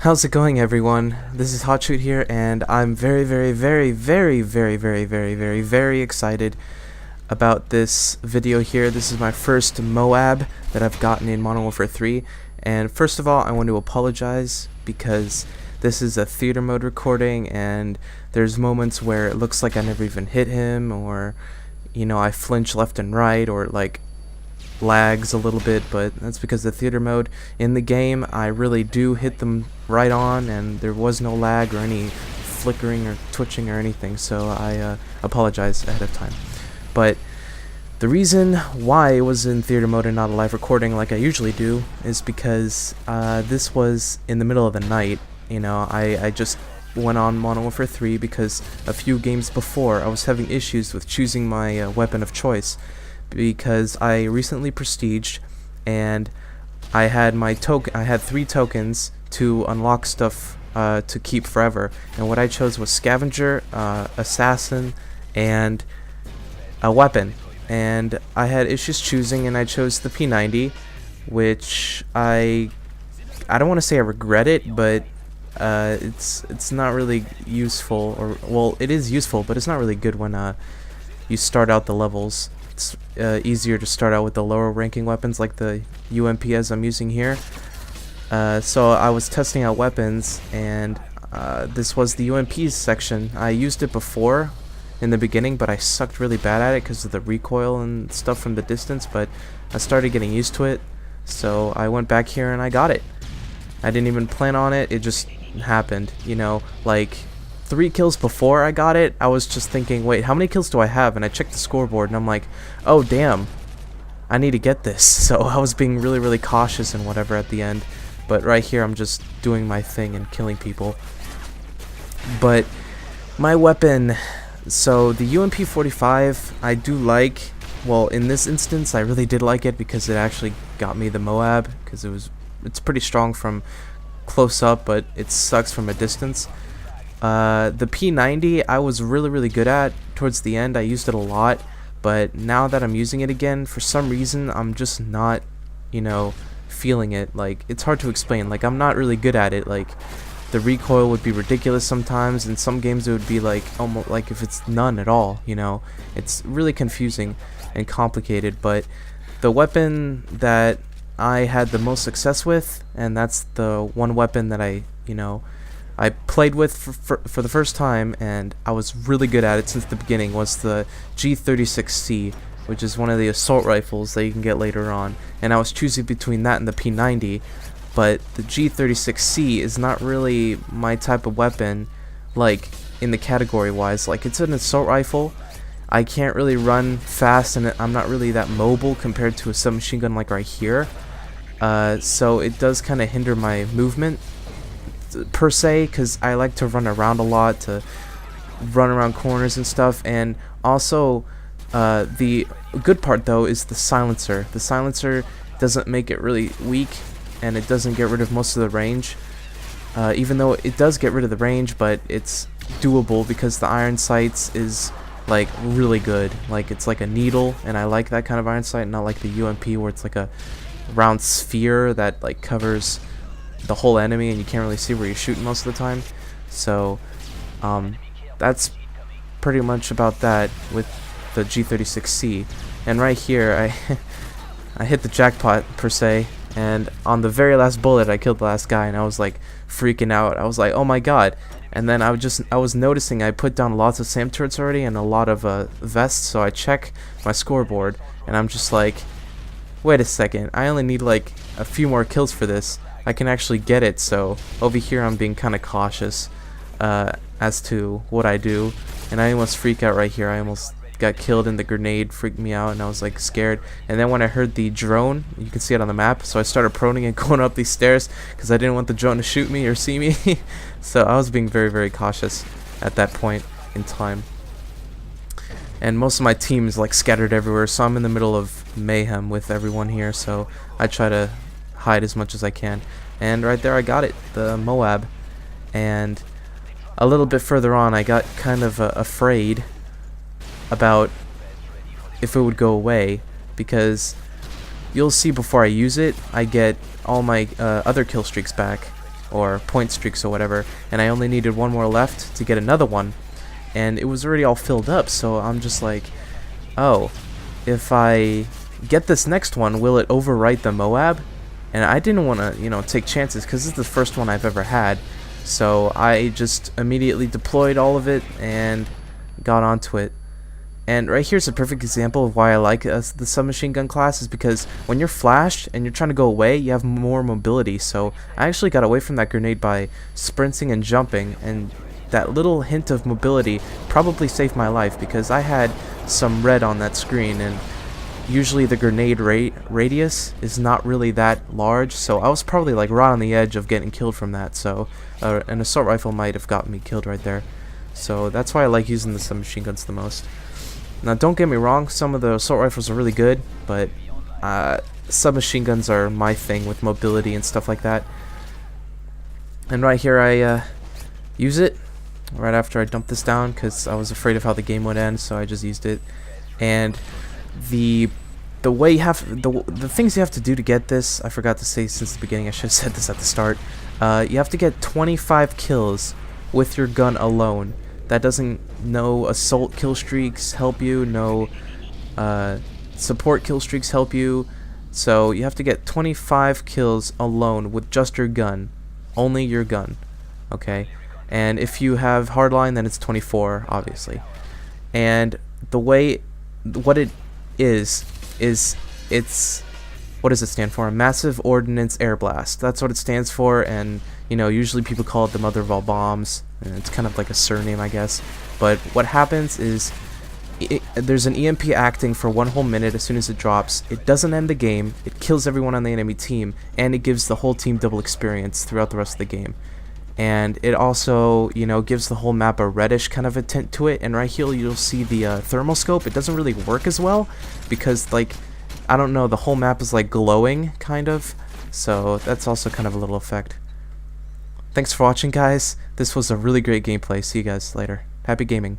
How's it going, everyone? This is Hotshoot here, and I'm very excited about this video here. This is my first MOAB that I've gotten in Modern Warfare 3, and first of all, I want to apologize because this is a theater mode recording, and there's moments where it looks like I never even hit him, or, you know, I flinch left and right, or like lags a little bit, but that's because the theater mode in the game I really do hit them right on, and there was no lag or any flickering or twitching or anything, so I apologize ahead of time. But the reason why it was in theater mode and not a live recording like I usually do is because this was in the middle of the night. You know, I just went on Modern Warfare 3 because a few games before I was having issues with choosing my weapon of choice, because I recently prestiged and I had my I had 3 tokens to unlock stuff to keep forever, and what I chose was Scavenger, Assassin, and a weapon, and I had issues choosing, and I chose the P90, which I don't want to say I regret it, but it's not really useful, or well, it is useful, but it's not really good when you start out the levels. It's easier to start out with the lower ranking weapons like the UMP as I'm using here. So I was testing out weapons, and this was the UMP section. I used it before in the beginning, but I sucked really bad at it because of the recoil and stuff from the distance, but I started getting used to it, so I went back here and I got it. I didn't even plan on it, it just happened, you know, like 3 kills before I got it, I was just thinking, wait, how many kills do I have? And I checked the scoreboard and I'm like, oh damn, I need to get this. So I was being really cautious and whatever at the end, but right here I'm just doing my thing and killing people. But my weapon, so the UMP 45 I do like. Well, in this instance I really did like it because it actually got me the M.O.A.B, because it's pretty strong from close up, but it sucks from a distance. The P90 I was really good at towards the end. I used it a lot, but now that I'm using it again, for some reason I'm just not, you know, feeling it. Like, it's hard to explain. Like, I'm not really good at it. Like, the recoil would be ridiculous sometimes, in some games it would be like almost like if it's none at all, you know. It's really confusing and complicated, but the weapon that I had the most success with, and that's the one weapon that I played with for the first time, and I was really good at it since the beginning, was the G36C, which is one of the assault rifles that you can get later on. And I was choosing between that and the P90, but the G36C is not really my type of weapon, like, in the category wise. Like, it's an assault rifle. I can't really run fast, and I'm not really that mobile compared to a submachine gun like right here. So it does kind of hinder my movement per se, because I like to run around a lot, to run around corners and stuff. And also the good part though is the silencer. The silencer doesn't make it really weak, and it doesn't get rid of most of the range, even though it does get rid of the range, but it's doable because the iron sights is like really good. Like, it's like a needle, and I like that kind of iron sight, not like the UMP where it's like a round sphere that like covers the whole enemy and you can't really see where you're shooting most of the time. So that's pretty much about that with the G36C. And right here I hit the jackpot per se, and on the very last bullet I killed the last guy, and I was like freaking out. I was like, oh my god. And then I was noticing I put down lots of SAM turrets already and a lot of vests, so I check my scoreboard and I'm just like, wait a second, I only need like a few more kills for this. I can actually get it. So over here I'm being kind of cautious as to what I do, and I almost freak out right here. I almost got killed, and the grenade freaked me out, and I was like scared. And then when I heard the drone, you can see it on the map, so I started proning and going up these stairs because I didn't want the drone to shoot me or see me. So I was being very cautious at that point in time. And most of my team is like scattered everywhere, so I'm in the middle of mayhem with everyone here, so I try to hide as much as I can. And right there I got it, the M.O.A.B. And a little bit further on I got kind of afraid about if it would go away, because you'll see before I use it I get all my other kill streaks back, or point streaks or whatever, and I only needed one more left to get another one, and it was already all filled up. So I'm just like, oh, if I get this next one, will it overwrite the M.O.A.B? And I didn't want to, take chances, because this is the first one I've ever had. So I just immediately deployed all of it and got onto it. And right here's a perfect example of why I like the submachine gun class, is because when you're flashed and you're trying to go away, you have more mobility. So I actually got away from that grenade by sprinting and jumping, and that little hint of mobility probably saved my life, because I had some red on that screen, and usually the grenade radius is not really that large, so I was probably like right on the edge of getting killed from that. So an assault rifle might have gotten me killed right there. So that's why I like using the submachine guns the most. Now, don't get me wrong, some of the assault rifles are really good, but submachine guns are my thing with mobility and stuff like that. And right here I use it right after I dumped this down, because I was afraid of how the game would end, so I just used it. And the way you have the things you have to do to get this, I forgot to say since the beginning. I should have said this at the start. You have to get 25 kills with your gun alone. That doesn't, no assault kill streaks help you, no support kill streaks help you. So you have to get 25 kills alone with just your gun, only your gun. Okay, and if you have hardline, then it's 24, obviously. And the way, what it is it's, what does it stand for? A massive ordnance air blast. That's what it stands for, and usually people call it the mother of all bombs, and it's kind of like a surname, I guess. But what happens is there's an EMP acting for 1 whole minute. As soon as it drops, it doesn't end the game, it kills everyone on the enemy team, and it gives the whole team double experience throughout the rest of the game. And it also, gives the whole map a reddish kind of a tint to it. And right here you'll see the thermal scope. It doesn't really work as well, because, like, I don't know, the whole map is like glowing, kind of. So that's also kind of a little effect. Thanks for watching, guys. This was a really great gameplay. See you guys later. Happy gaming.